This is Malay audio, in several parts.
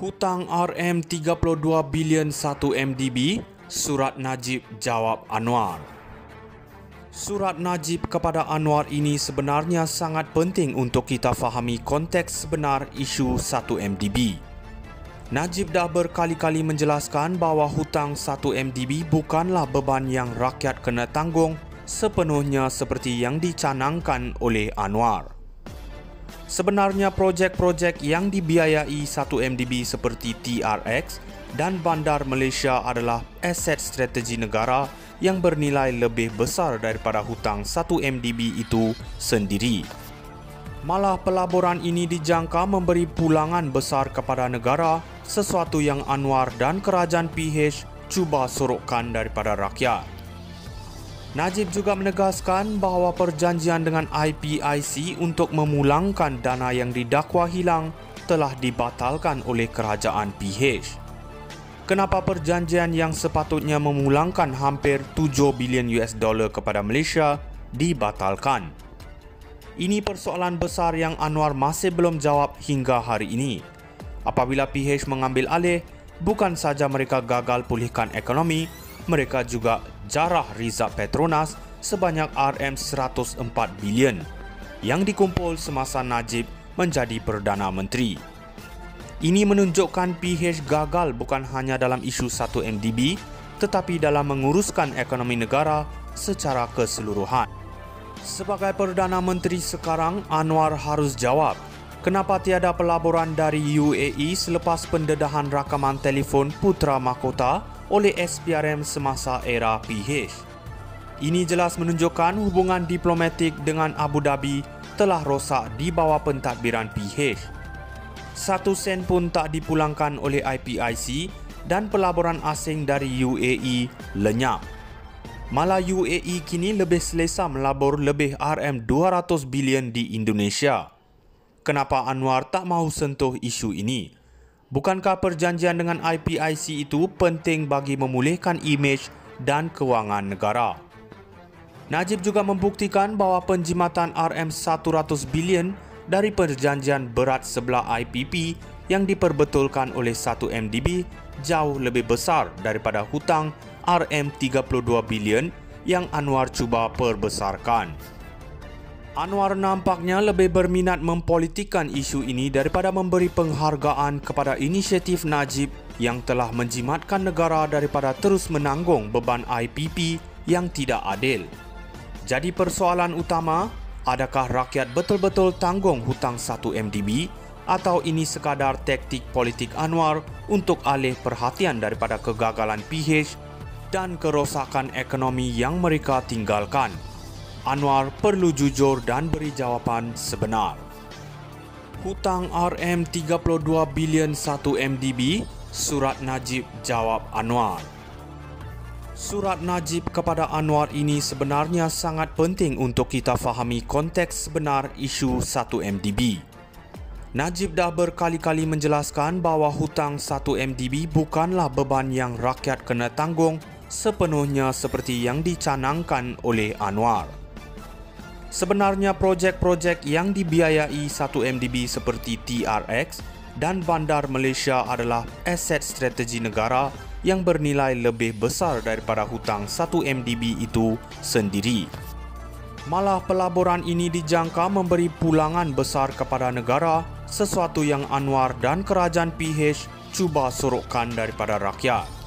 Hutang RM32 bilion 1 MDB, Surat Najib jawab Anwar. Surat Najib kepada Anwar ini sebenarnya sangat penting untuk kita fahami konteks sebenar isu 1 MDB. Najib dah berkali-kali menjelaskan bahawa hutang 1 MDB bukanlah beban yang rakyat kena tanggung sepenuhnya seperti yang dicanangkan oleh Anwar. Sebenarnya projek-projek yang dibiayai 1 MDB seperti TRX dan Bandar Malaysia adalah aset strategi negara yang bernilai lebih besar daripada hutang 1 MDB itu sendiri. Malah pelaburan ini dijangka memberi pulangan besar kepada negara, sesuatu yang Anwar dan kerajaan PH cuba sorokkan daripada rakyat. Najib juga menegaskan bahawa perjanjian dengan IPIC untuk memulangkan dana yang didakwa hilang telah dibatalkan oleh kerajaan PH. Kenapa perjanjian yang sepatutnya memulangkan hampir 7 bilion US dollar kepada Malaysia dibatalkan? Ini persoalan besar yang Anwar masih belum jawab hingga hari ini. Apabila PH mengambil alih, bukan saja mereka gagal pulihkan ekonomi, mereka juga jarah Rizab Petronas sebanyak RM104 bilion yang dikumpul semasa Najib menjadi Perdana Menteri. Ini menunjukkan PH gagal bukan hanya dalam isu 1 MDB tetapi dalam menguruskan ekonomi negara secara keseluruhan. Sebagai Perdana Menteri sekarang, Anwar harus jawab kenapa tiada pelaburan dari UAE selepas pendedahan rakaman telefon Putra Mahkota oleh SPRM semasa era PH. Ini jelas menunjukkan hubungan diplomatik dengan Abu Dhabi telah rosak di bawah pentadbiran PH. 1 sen pun tak dipulangkan oleh IPIC dan pelaburan asing dari UAE lenyap. Malah UAE kini lebih selesa melabur lebih RM200 bilion di Indonesia. Kenapa Anwar tak mahu sentuh isu ini? Bukankah perjanjian dengan IPIC itu penting bagi memulihkan imej dan kewangan negara? Najib juga membuktikan bahawa penjimatan RM100 bilion dari perjanjian berat sebelah IPP yang diperbetulkan oleh 1 MDB jauh lebih besar daripada hutang RM32 bilion yang Anwar cuba perbesarkan. Anwar nampaknya lebih berminat mempolitikkan isu ini daripada memberi penghargaan kepada inisiatif Najib yang telah menjimatkan negara daripada terus menanggung beban IPP yang tidak adil. Jadi persoalan utama, adakah rakyat betul-betul tanggung hutang 1 MDB atau ini sekadar taktik politik Anwar untuk alih perhatian daripada kegagalan PH dan kerosakan ekonomi yang mereka tinggalkan? Anwar perlu jujur dan beri jawapan sebenar. Hutang RM32 bilion 1 MDB, Surat Najib jawab Anwar. Surat Najib kepada Anwar ini sebenarnya sangat penting untuk kita fahami konteks sebenar isu 1 MDB. Najib dah berkali-kali menjelaskan bahawa hutang 1 MDB bukanlah beban yang rakyat kena tanggung sepenuhnya seperti yang dicanangkan oleh Anwar. Sebenarnya projek-projek yang dibiayai 1 MDB seperti TRX dan Bandar Malaysia adalah aset strategi negara yang bernilai lebih besar daripada hutang 1 MDB itu sendiri. Malah pelaburan ini dijangka memberi pulangan besar kepada negara, sesuatu yang Anwar dan kerajaan PH cuba sorokkan daripada rakyat.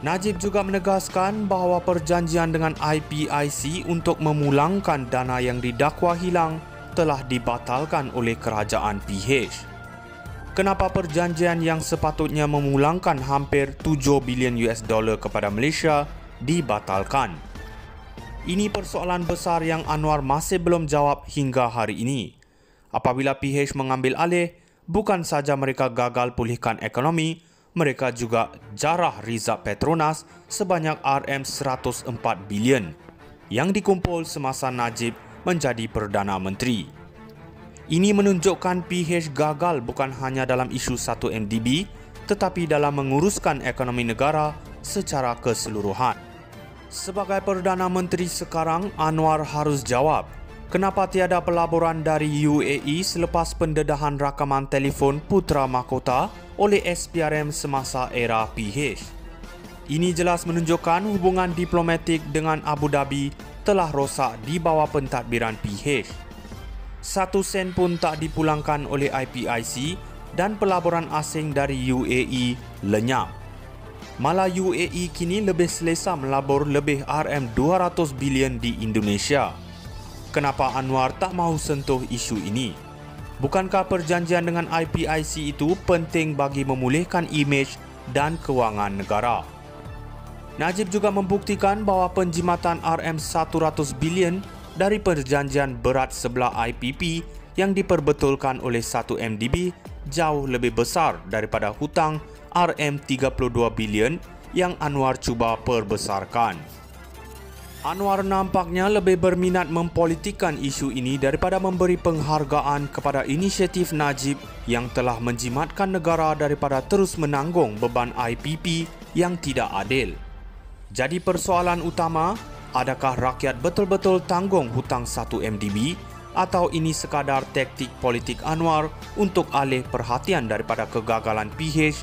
Najib juga menegaskan bahawa perjanjian dengan IPIC untuk memulangkan dana yang didakwa hilang telah dibatalkan oleh kerajaan PH. Kenapa perjanjian yang sepatutnya memulangkan hampir 7 bilion US dollar kepada Malaysia dibatalkan? Ini persoalan besar yang Anwar masih belum jawab hingga hari ini. Apabila PH mengambil alih, bukan saja mereka gagal pulihkan ekonomi, mereka juga jarah Rizab Petronas sebanyak RM104 bilion yang dikumpul semasa Najib menjadi Perdana Menteri. Ini menunjukkan PH gagal bukan hanya dalam isu 1 MDB tetapi dalam menguruskan ekonomi negara secara keseluruhan. Sebagai Perdana Menteri sekarang, Anwar harus jawab kenapa tiada pelaburan dari UAE selepas pendedahan rakaman telefon Putra Mahkota oleh SPRM semasa era PH. Ini jelas menunjukkan hubungan diplomatik dengan Abu Dhabi telah rosak di bawah pentadbiran PH. 1 sen pun tak dipulangkan oleh IPIC dan pelaburan asing dari UAE lenyap. Malah UAE kini lebih selesa melabur lebih RM200 bilion di Indonesia. Kenapa Anwar tak mahu sentuh isu ini? Bukankah perjanjian dengan IPIC itu penting bagi memulihkan imej dan kewangan negara? Najib juga membuktikan bahawa penjimatan RM100 bilion dari perjanjian berat sebelah IPP yang diperbetulkan oleh 1MDB jauh lebih besar daripada hutang RM32 bilion yang Anwar cuba perbesarkan. Anwar nampaknya lebih berminat mempolitikkan isu ini daripada memberi penghargaan kepada inisiatif Najib yang telah menjimatkan negara daripada terus menanggung beban IPP yang tidak adil. Jadi persoalan utama, adakah rakyat betul-betul tanggung hutang 1MDB atau ini sekadar taktik politik Anwar untuk alih perhatian daripada kegagalan PH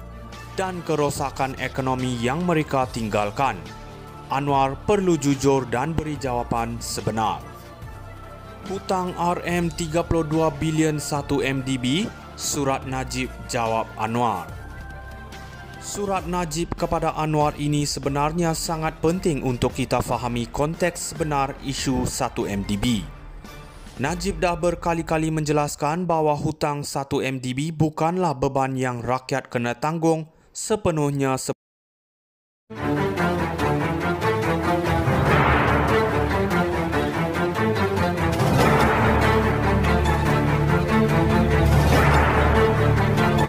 dan kerosakan ekonomi yang mereka tinggalkan? Anwar perlu jujur dan beri jawapan sebenar. Hutang RM32 bilion 1MDB, surat Najib jawab Anwar. Surat Najib kepada Anwar ini sebenarnya sangat penting untuk kita fahami konteks sebenar isu 1MDB. Najib dah berkali-kali menjelaskan bahawa hutang 1MDB bukanlah beban yang rakyat kena tanggung sepenuhnya.